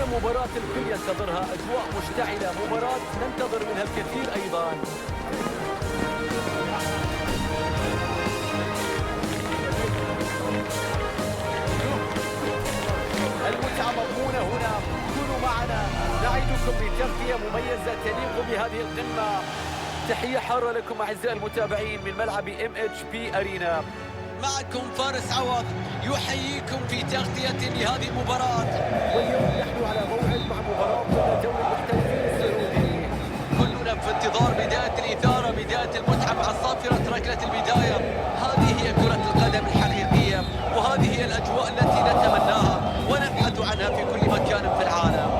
اليوم مباراة الكل ينتظرها، أجواء مشتعلة، مباراة ننتظر منها الكثير أيضا. المتعة مضمونة هنا، كونوا معنا، نعدكم بتغطية مميزة تليق بهذه القمة. تحية حارة لكم أعزائي المتابعين من ملعب MHP أرينا. معكم فارس عوض يحييكم في تغطية لهذه المباراة. واليوم نحن على موعد مع مباراة ضد دوري المحترفين السعودي. كلنا في انتظار بداية الإثارة، بداية المتعة مع صافرة ركلة البداية. هذه هي كرة القدم الحقيقية، وهذه هي الأجواء التي نتمناها ونبحث عنها في كل مكان في العالم.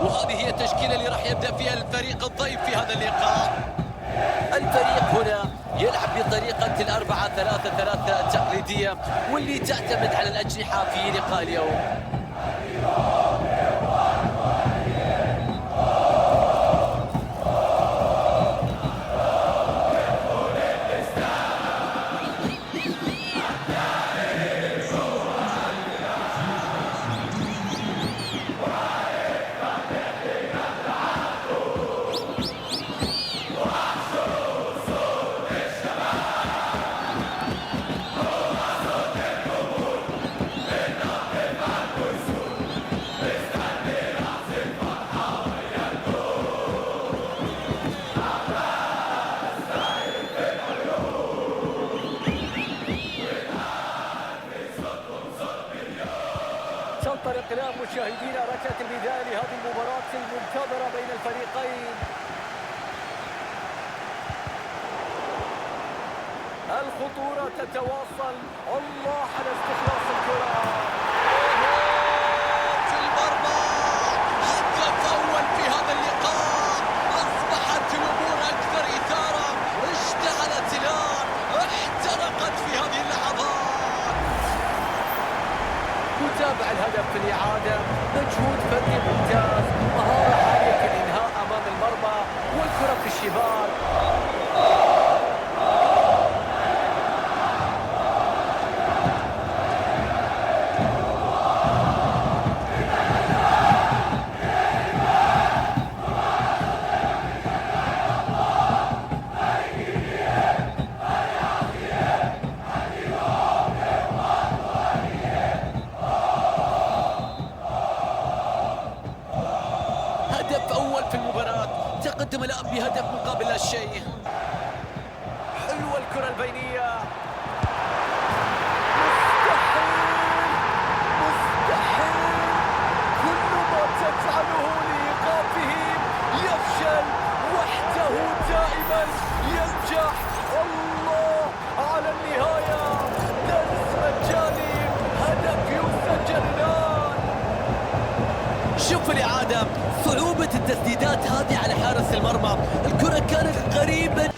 وهذه هي التشكيلة اللي راح يبدأ فيها الفريق الضيف في هذا اللقاء. الفريق هنا يلعب بطريقة 4-3-3 التقليدية، واللي تعتمد على الأجنحة في لقاء اليوم. تنطلق الآن مشاهدينا ركلة البداية لهذه المباراة المنتظرة بين الفريقين. الخطورة تتواصل، الله على استخلاص الكرة في المرمى، هدف أول في هذا اللقاء. أصبحت الأمور أكثر إثارة، اشتعلت الآن، احترقت في هذه اللحظات. يتابع الهدف في الإعادة، مجهود فردي ممتاز، مهارة عالية في الإنهاء أمام المرمى، والكرة في الشباك. هدف أول في المباراة، تقدم الآن بهدف مقابل لا شيء. حلوة الكرة البينية، مستحيل كل ما تفعله لإيقافهم يفشل، وحده دائما ينجح. الله على النهاية، درس مجاني، هدف يسجل الآن. شوف الإعادة، صعوبة التسديدات هذه على حارس المرمى، الكرة كانت قريبة.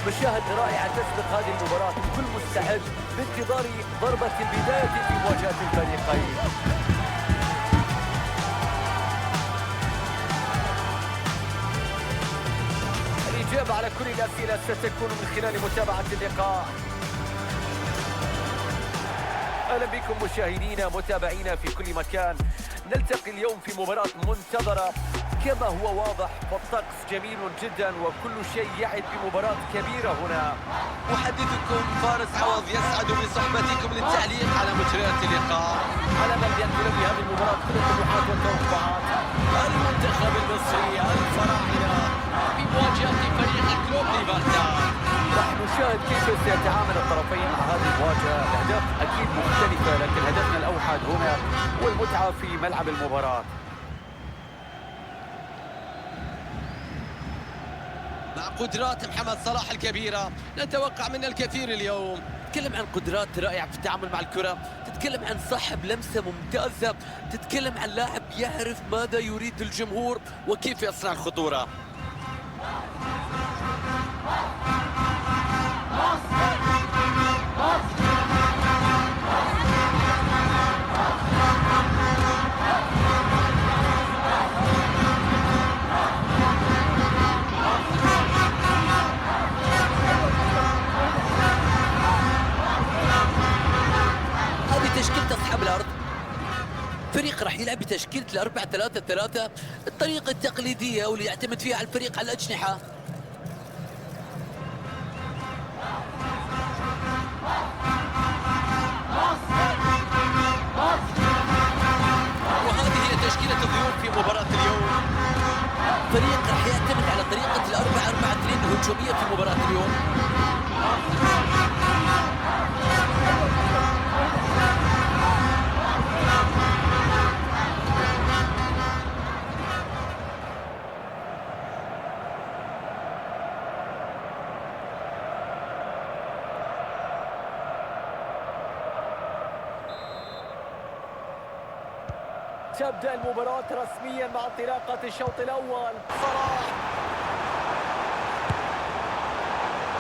مشاهد رائعة تسبق هذه المباراة، الكل مستعد بانتظار ضربة البداية في مواجهة الفريقين. الإجابة على كل الأسئلة ستكون من خلال متابعة اللقاء. أهلا بكم مشاهدينا متابعينا في كل مكان. نلتقي اليوم في مباراة منتظرة كما هو واضح، والطقس جميل جدا وكل شيء يعد بمباراة كبيرة هنا. محدثكم فارس عوض يسعد بصحبتكم للتعليق على مجريات اللقاء. على من ينقل بهذه المباراة كل الطموحات والتوقعات. المنتخب المصري الفراعنة في مواجهة فريق كلوب ليفرتا. نحن نشاهد كيف سيتعامل الطرفين مع هذه المواجهة. الأهداف أكيد مختلفة، لكن هدفنا الأوحد هنا هو المتعة في ملعب المباراة. مع قدرات محمد صلاح الكبيرة نتوقع منه الكثير اليوم. تتكلم عن قدرات رائعة في التعامل مع الكرة، تتكلم عن صاحب لمسة ممتازة، تتكلم عن لاعب يعرف ماذا يريد الجمهور وكيف يصنع الخطورة. تشكيلة أصحاب الأرض، فريق راح يلعب بتشكيلة 4-3-3 الطريقة التقليدية واللي يعتمد فيها على الفريق على الأجنحة. وهذه هي تشكيلة الضيوف في مباراة اليوم. فريق راح يعتمد على طريقة 4-4-2 الهجومية في مباراة اليوم. تبدأ المباراة رسميا مع انطلاقة الشوط الأول. صلاح،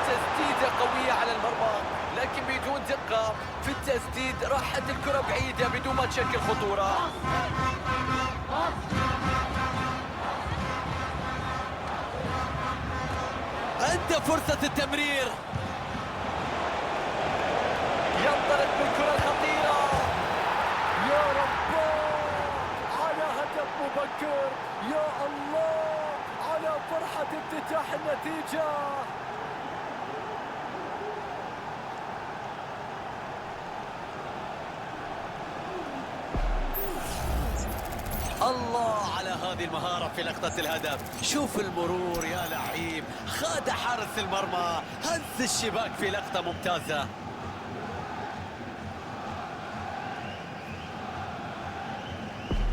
تسديدة قوية على المرمى لكن بدون دقة في التسديد، راحت الكرة بعيدة بدون ما تشكل خطورة. عنده فرصة التمرير، ينطلق بالكرة الخطيرة. يا رب على هدف مبكر، يا الله على فرحة افتتاح النتيجة. الله على هذه المهارة في لقطة الهدف. شوف المرور يا لعيب، خاد حارس المرمى، هز الشباك في لقطة ممتازة.